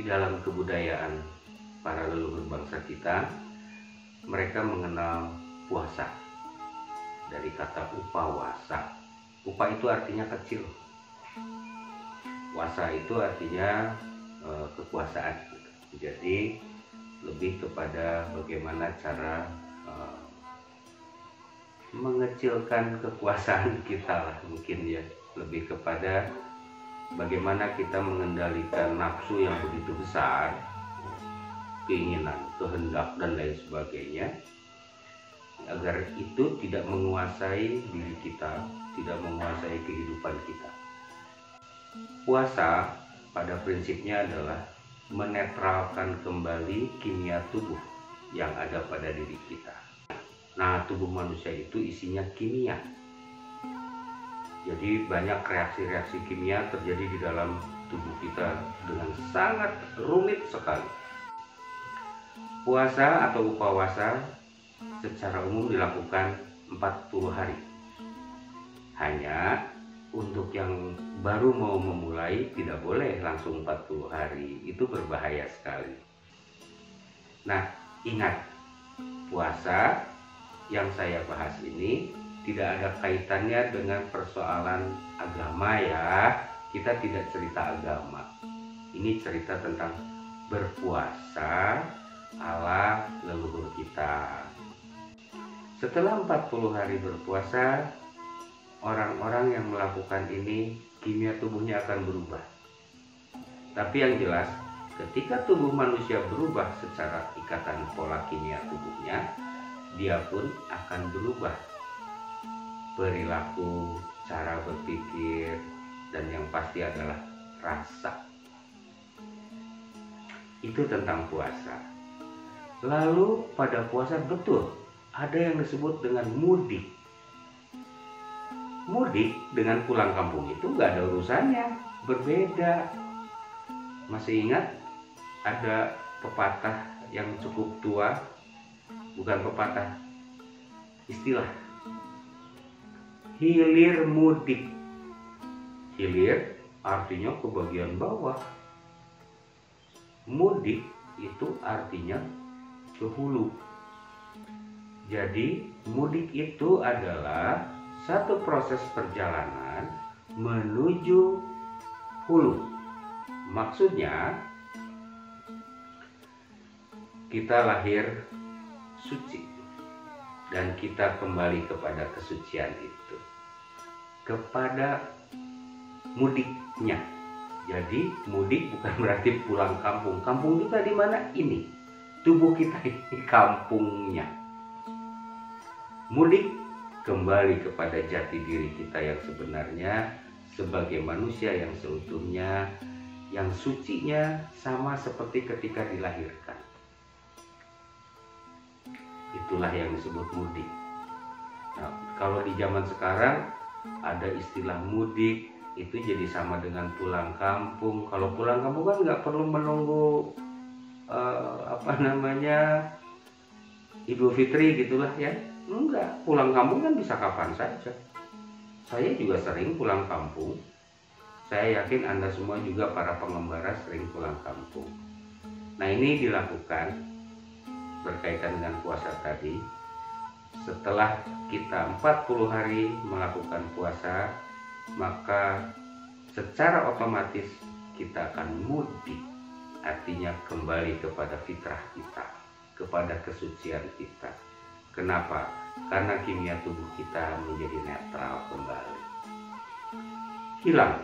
Di dalam kebudayaan para leluhur bangsa kita, mereka mengenal puasa dari kata upawasa. Upa itu artinya kecil, wasa itu artinya kekuasaan. Jadi lebih kepada bagaimana cara mengecilkan kekuasaan kita lah, mungkin ya, lebih kepada bagaimana kita mengendalikan nafsu yang begitu besar, keinginan, kehendak dan lain sebagainya, agar itu tidak menguasai diri kita, tidak menguasai kehidupan kita. Puasa pada prinsipnya adalah menetralkan kembali kimia tubuh yang ada pada diri kita. Nah, tubuh manusia itu isinya kimia. Jadi banyak reaksi-reaksi kimia terjadi di dalam tubuh kita dengan sangat rumit sekali. Puasa atau upawasa secara umum dilakukan 40 hari. Hanya untuk yang baru mau memulai tidak boleh langsung 40 hari, itu berbahaya sekali. Nah, ingat, puasa yang saya bahas ini tidak ada kaitannya dengan persoalan agama ya. Kita tidak cerita agama. Ini cerita tentang berpuasa ala leluhur kita. Setelah 40 hari berpuasa, orang-orang yang melakukan ini kimia tubuhnya akan berubah. Tapi yang jelas, ketika tubuh manusia berubah secara ikatan pola kimia tubuhnya, dia pun akan berubah. Perilaku, cara berpikir, dan yang pasti adalah rasa. Itu tentang puasa. Lalu pada puasa betul ada yang disebut dengan mudik. Mudik dengan pulang kampung itu nggak ada urusannya, berbeda. Masih ingat ada pepatah yang cukup tua, bukan pepatah, istilah, hilir mudik. Hilir artinya ke bagian bawah, mudik itu artinya ke hulu. Jadi mudik itu adalah satu proses perjalanan menuju hulu. Maksudnya kita lahir suci dan kita kembali kepada kesucian itu, kepada mudiknya. Jadi mudik bukan berarti pulang kampung. Kampung kita di mana? Ini tubuh kita, ini kampungnya. Mudik kembali kepada jati diri kita yang sebenarnya sebagai manusia yang seutuhnya, yang sucinya sama seperti ketika dilahirkan. Itulah yang disebut mudik. Nah, kalau di zaman sekarang ada istilah mudik, itu jadi sama dengan pulang kampung. Kalau pulang kampung kan nggak perlu menunggu Idul Fitri gitulah ya. Enggak, pulang kampung kan bisa kapan saja. Saya juga sering pulang kampung. Saya yakin Anda semua juga para pengembara sering pulang kampung. Nah, ini dilakukan berkaitan dengan puasa tadi. Setelah kita 40 hari melakukan puasa, maka secara otomatis kita akan mudik. Artinya kembali kepada fitrah kita, kepada kesucian kita. Kenapa? Karena kimia tubuh kita menjadi netral kembali. Hilang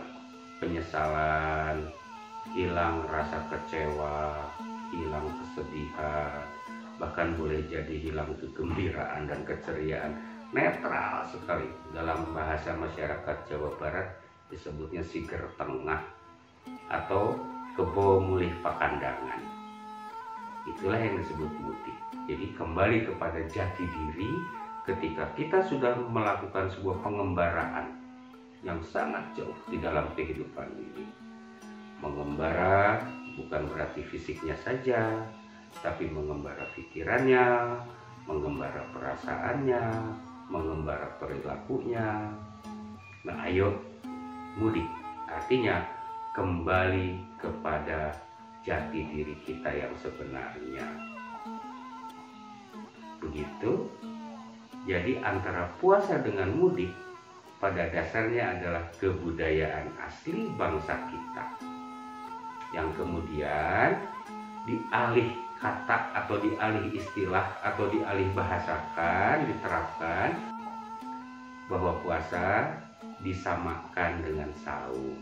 penyesalan, hilang rasa kecewa, hilang kesedihan, bahkan boleh jadi hilang kegembiraan dan keceriaan. Netral sekali. Dalam bahasa masyarakat Jawa Barat disebutnya siger tengah atau kebo mulih pakandangan. Itulah yang disebut mudik. Jadi kembali kepada jati diri ketika kita sudah melakukan sebuah pengembaraan yang sangat jauh di dalam kehidupan ini. Mengembara bukan berarti fisiknya saja, tapi mengembara pikirannya, mengembara perasaannya, mengembara perilakunya. Nah, ayo mudik, artinya kembali kepada jati diri kita yang sebenarnya. Begitu. Jadi antara puasa dengan mudik pada dasarnya adalah kebudayaan asli bangsa kita, yang kemudian dialih kata atau dialih istilah atau dialih bahasakan, diterapkan bahwa puasa disamakan dengan saum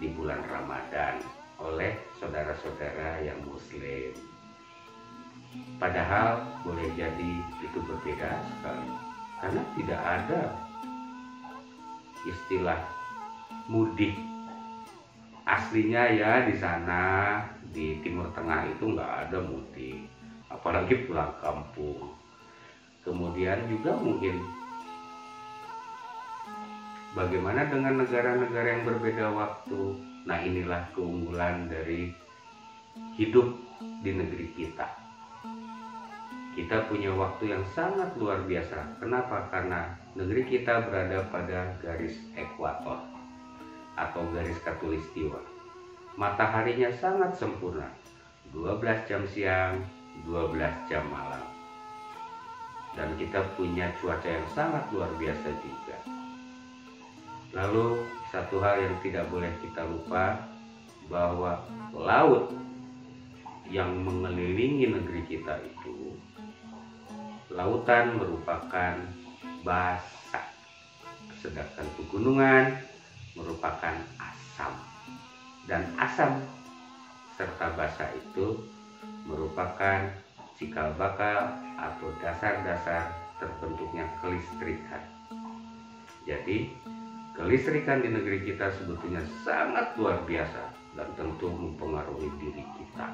di bulan Ramadan oleh saudara-saudara yang muslim. Padahal boleh jadi itu berbeda sekali, karena tidak ada istilah mudik aslinya ya. Di sana di Timur Tengah itu nggak ada mudik, apalagi pulang kampung. Kemudian juga mungkin bagaimana dengan negara-negara yang berbeda waktu. Nah, inilah keunggulan dari hidup di negeri kita. Kita punya waktu yang sangat luar biasa. Kenapa? Karena negeri kita berada pada garis ekuator atau garis khatulistiwa. Mataharinya sangat sempurna, 12 jam siang, 12 jam malam. Dan kita punya cuaca yang sangat luar biasa juga. Lalu satu hal yang tidak boleh kita lupa, bahwa laut yang mengelilingi negeri kita itu, lautan merupakan basa, sedangkan pegunungan merupakan asam. Dan asam serta basa itu merupakan cikal bakal atau dasar-dasar terbentuknya kelistrikan. Jadi kelistrikan di negeri kita sebetulnya sangat luar biasa dan tentu mempengaruhi diri kita.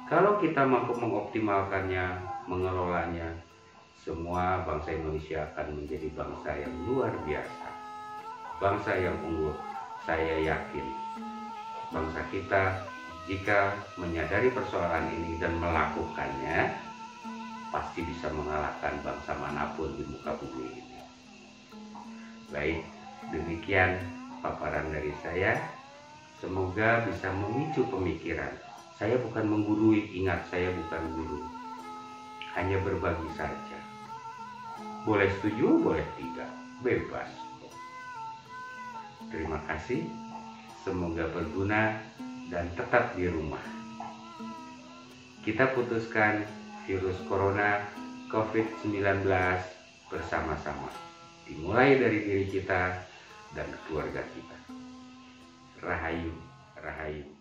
Kalau kita mampu mengoptimalkannya, mengelolanya, semua bangsa Indonesia akan menjadi bangsa yang luar biasa, bangsa yang unggul. Saya yakin bangsa kita jika menyadari persoalan ini dan melakukannya, pasti bisa mengalahkan bangsa manapun di muka bumi ini. Baik, demikian paparan dari saya. Semoga bisa memicu pemikiran. Saya bukan menggurui, ingat saya bukan guru. Hanya berbagi saja. Boleh setuju, boleh tidak, bebas. Terima kasih. Semoga berguna dan tetap di rumah. Kita putuskan virus corona COVID-19 bersama-sama. Dimulai dari diri kita dan keluarga kita. Rahayu, rahayu.